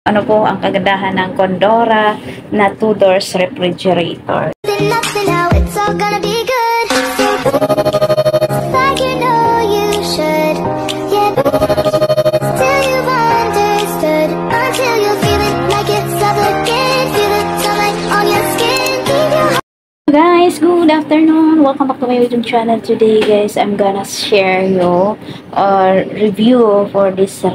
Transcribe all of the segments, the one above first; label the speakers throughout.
Speaker 1: Ano po ang kagandahan ng Condora na 2 doors refrigerator.
Speaker 2: It's all gonna be good. Like you know you should. Yeah. Till you've understood. Until you feel it like it's again. Feel the sunlight on your skin.
Speaker 1: Guys, good afternoon. Welcome back to my YouTube channel. Today, guys, I'm gonna share you review for this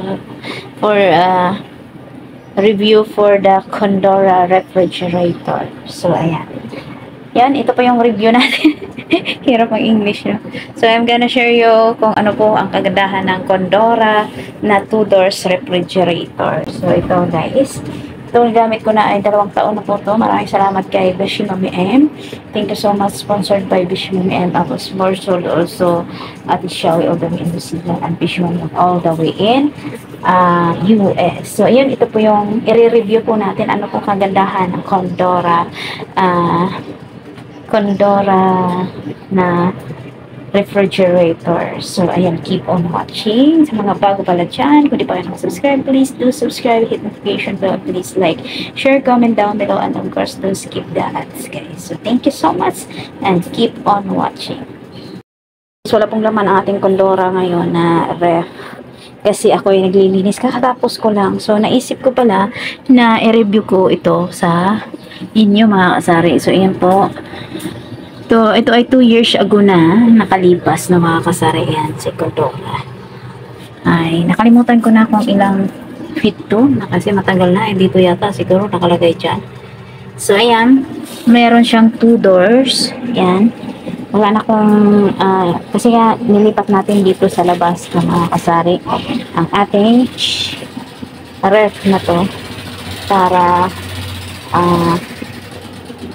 Speaker 1: review for the Condora refrigerator. So, ayan. Yan, ito po yung review natin. Hirap ang English, no? So, I'm gonna share you kung ano po ang kagandahan ng Condora na 2 doors refrigerator. So, ito, guys. Ito, gamit ko na ay 2 taon na po ito. Maraming salamat kay Beshi Mami M. Thank you so much. Sponsored by Beshi Mami M. Tapos, more sold also at Shawi all the way in New Zealand and Beshi Mami M all the way in US. So, ayun, ito po yung i-review po natin. Ano po kagandahan ng Condora na refrigerator. So, ayan, keep on watching. Sa mga bago pala dyan, kung di pa kayo subscribe, please do subscribe, hit notification bell, please like, share, comment down below, and of course, do skip the ads, guys. So, thank you so much, and keep on watching. So, wala pong laman ang ating Condora ngayon na ref. Kasi ako ay naglilinis, kakatapos ko lang. So, naisip ko pala na i-review ko ito sa inyo, mga kasari. So, ayan po. Ito ay 2 years ago na nakalipas na mga kasari. Ayan, si Condora. Ay, nakalimutan ko na kung ilang feet to. Kasi matagal na. Dito yata siguro nakalagay dyan. So, ayan. Meron siyang 2 doors. Ayan. Wala na akong, kasi nga nilipat natin dito sa labas ng mga kasari ang ating ref na to para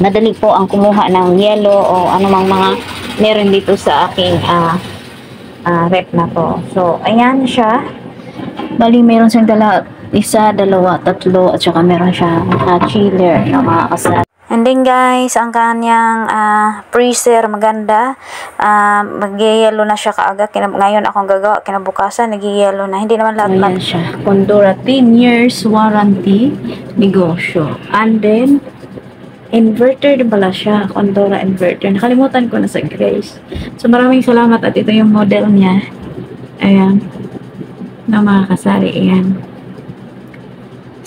Speaker 1: madali po ang kumuha ng yelo o anumang mga meron dito sa aking ref na to. So, ayan siya. Bali, meron siyang 1, 2, 3 at saka meron siyang chiller na mga kasari. And then guys, ang kanyang freezer maganda. Mag-yellow na siya kaagad. Ngayon akong gagawa, kinabukasan nag-yellow na. Hindi naman lahat lang siya. Condora 10 years warranty negosyo. And then inverter din pala siya. Condora inverter. Nakalimutan ko na sa guys. So maraming salamat at ito yung model niya. Ayan. Na mga kasari. Ayan.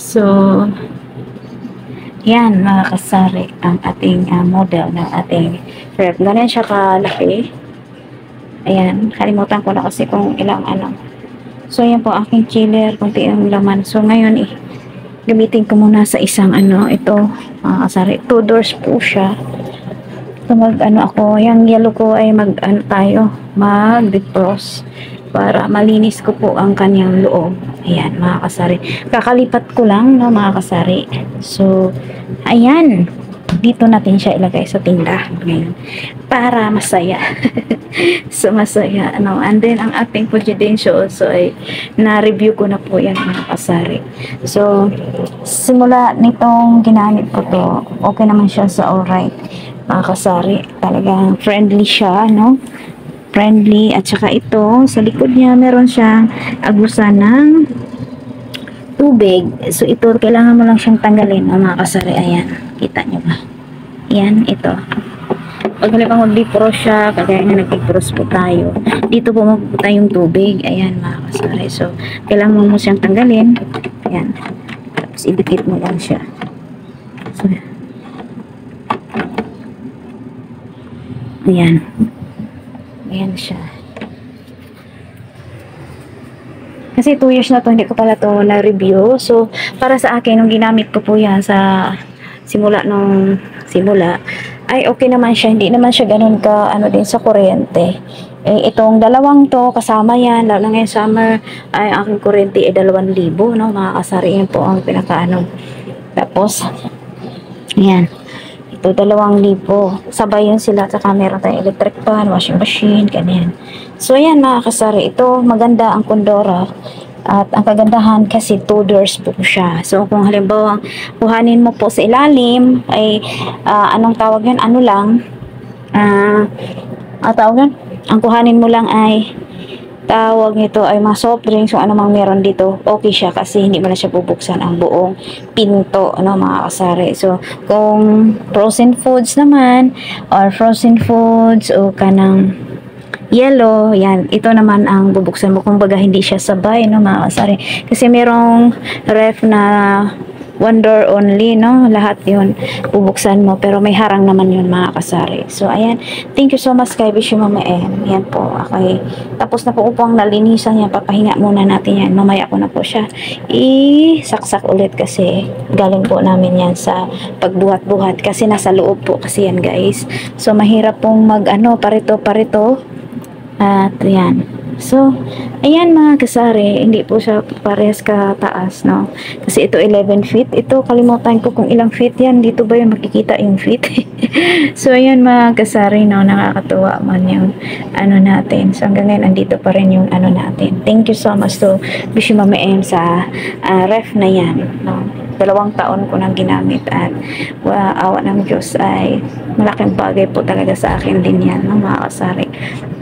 Speaker 1: So yan, mga kasari, ang ating model ng ating ref. Ganyan siya kalaki. Ayan, kalimutan ko na kasi kung ilang ano. So, yan po, aking chiller, kunti ang laman. So, ngayon, gamitin ko muna sa isang ito, mga kasari. 2 doors po siya. So, ako, yung yellow ko ay mag-defrost para malinis ko po ang kanyang loob. Ayan, mga kasari. Kakalipat ko lang, no, mga kasari. So, ayan. Dito natin siya ilagay sa tinda. Ngayon. Para masaya. So, masaya. And then, ang ating Pujidensyo also ay na-review ko na po yan, mga kasari. So, simula nitong ginamit ko to, okay naman siya sa alright, mga kasari. Talagang friendly siya, no? Friendly, at saka ito sa likod niya meron siyang agusan ng tubig. So ito kailangan mo lang siyang tanggalin, mga kasari. Ayan, kita nyo ba? Ayan, ito pag halimbawa mag-defrost siya, kagaya nga nag-defrost po tayo, dito po mapupunta yung tubig. Ayan, mga kasari. So kailangan mo siyang tanggalin. Ayan, tapos idikit mo lang siya. So ayan. Ayan siya. Kasi 2 years na to, hindi ko pala to na-review. So, para sa akin, nung ginamit ko po yan sa simula, ay okay naman siya. Hindi naman siya ganun ka, din sa kuryente. Itong 2 to, kasama yan. Lalo na ngayon summer, ay aking kuryente ay 2,000, no? Mga kasari, yan po ang Tapos, ayan. Ito, 2,000. Sabay yun sila. Saka meron tayong electric fan, washing machine, ganyan. So, ayan, mga kasari. Ito, maganda ang Condora. At ang kagandahan kasi 2 doors po siya. So, kung halimbawa, kuhanin mo po sa ilalim, ay, anong tawag yun? Ano lang? Tawag yun? Ang kuhanin mo lang ay tawag nito ay mga soft drinks o anumang meron dito, okay siya kasi hindi mo na siya bubuksan ang buong pinto, ano mga kasari. So, kung frozen foods naman, or frozen foods o kanang yellow, yan, ito naman ang bubuksan mo. Kumbaga, hindi siya sabay, no, mga kasari. Kasi merong ref na one door only, no? Lahat yun, bubuksan mo. Pero may harang naman yun, mga kasari. So, ayan. Thank you so much kay Bishi Mama M. Yan po. Okay. Tapos na po upang nalinisan yan. Papahinga muna natin yan. Mamaya ko na po siya isaksak ulit kasi galing po namin yan sa pagbuhat-buhat. Kasi nasa loob po kasi yan, guys. So, mahirap pong parito. At yan. So, ayan mga kasari, hindi po siya parehas kataas, no? Kasi ito 11 feet. Ito, kalimutan ko kung ilang feet yan. Dito ba yung makikita yung feet? So, ayan mga kasari, no? Nakakatuwa man yung ano natin. So, hanggang ngayon, andito pa rin yung ano natin. Thank you so much to Bishi Mama M sa ref na yan, no? 2 taon ko nang ginamit at awa ng Diyos ay malaking bagay po talaga sa akin din yan, no, mga kasari.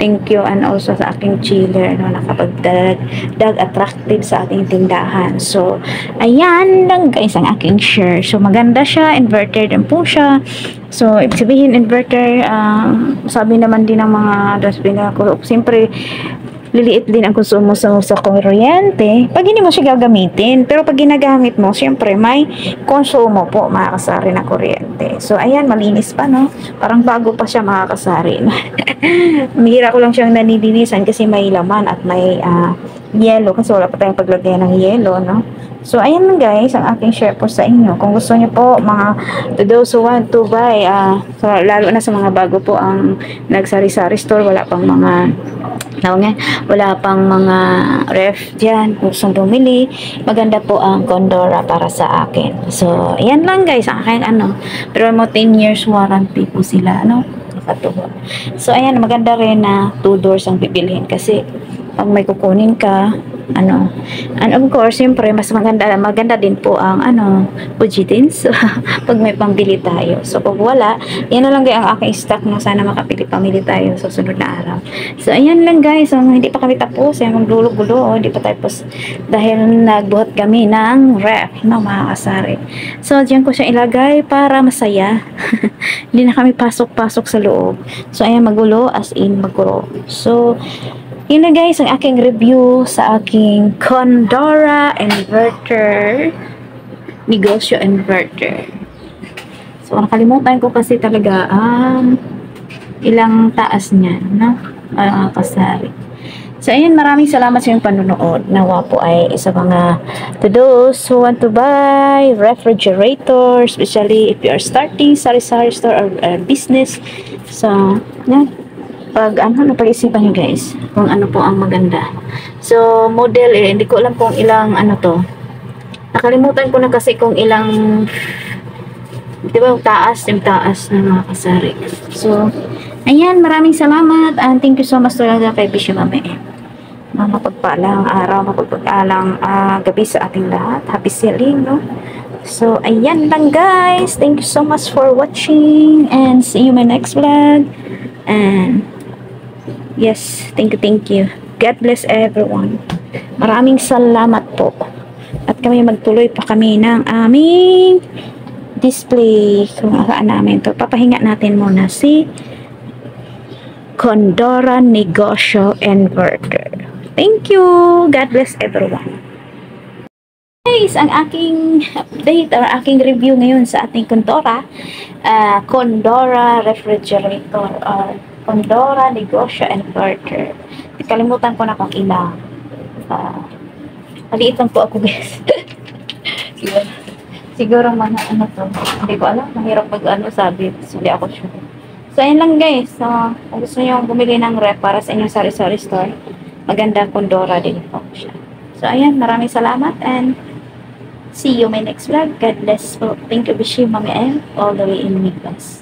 Speaker 1: Thank you and also sa aking chiller, no, nakapagdag attractive sa ating tindahan. So, ayan lang guys ang aking share. So, maganda siya, inverter din po siya. So, ibig sabihin inverter, sabi naman din ng mga dustbin ko, siyempre, liliit din ang konsumo sa kuryente pag hindi mo siya gagamitin. Pero pag ginagamit mo, syempre may konsumo po, mga kasari, na kuryente. So, ayan, malinis pa, no? Parang bago pa siya, mga kasari. Mahira ko lang siyang nanilinisan kasi may laman at may yelo kasi wala pa tayong paglagay ng yelo, no? So, ayan lang guys, ang aking share po sa inyo. Kung gusto niyo po, mga to those who want to buy, so, lalo na sa mga bago po ang nagsari-sari store, wala pang mga wala pang mga ref dyan, kung gusto bumili, maganda po ang Condora para sa akin. So, ayan lang guys, ang aking pero mo 10 years warranty po sila, nakatuwa. So, ayan, maganda rin na 2 doors ang bibilhin kasi pag may kukunin ka, and of course, siyempre, mas maganda din po ang budgetins pag may pambili tayo. So, pag wala, yan na lang guys ang aking stock, no? Sana pamili tayo sa sunod na araw. So, ayan lang guys, hindi pa kami tapos, magdulo-gulo, hindi pa tapos dahil nagbuhat kami ng ref, mga kasari. So, diyan ko siya ilagay para masaya. Hindi na kami pasok-pasok sa loob. So, ayan, magulo, as in magulo. So, yun na guys ang aking review sa aking Condora inverter, negosyo inverter. So, nakalimutan ko kasi talaga ilang taas niya, kasari. So, ayun, maraming salamat sa inyong panunood. Nawa po ay isa mga to those who want to buy refrigerator, especially if you are starting sari-sari store or business. So, yan. Pag napag-isipan nyo guys kung ano po ang maganda. So, model hindi ko alam kung ilang to. Nakalimutan ko na kasi kung ilang, di ba, taas na mga kasari. So, ayan, maraming salamat and thank you so much talaga kay Bishi Mama M. Mapagpalang araw, mapagpalang gabi sa ating lahat. Happy selling, no? So, ayan lang guys. Thank you so much for watching and see you in my next vlog. And yes, thank you. God bless everyone. Maraming salamat po. At kami magtuloy pa kami ng aming display. Kung namin to, papahinga natin muna si Condora Negosyo Inverter. Thank you. God bless everyone. Guys, ang aking update or aking review ngayon sa ating Condora refrigerator or Condora Negosyo Inverter. Kalimutan ko na kung ilang. Maliit lang po ako guys. siguro mga to. Hindi ko alam. Mahirap pag sabi. Hindi ako sure. So, ayun lang guys. So, kung gusto nyo bumili ng ref para sa inyong sari-sari store, maganda Condora din po siya. So, ayan. Maraming salamat and see you my next vlog. God bless po. Thank you, Bishi Mama M, all the way in Midwest.